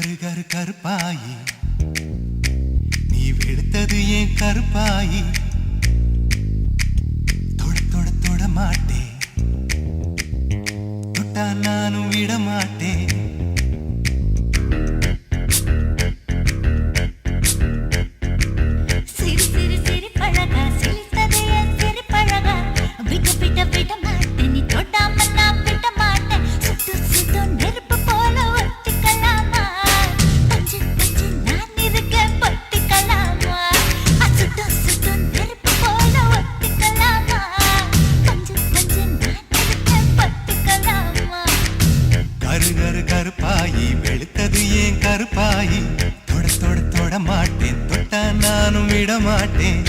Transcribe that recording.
கரு கருப்பாயி நீ வெளுத்தது ஏன் கருப்பாயி தொட தொட தொட மாட்டேன் தொட்டா நானும் விட மாட்டேன் கருப்பாயி வெளுத்தது ஏன் கருப்பாயி தொட தொட தொட மாட்டேன் தொட்டா நானும் விட மாட்டேன்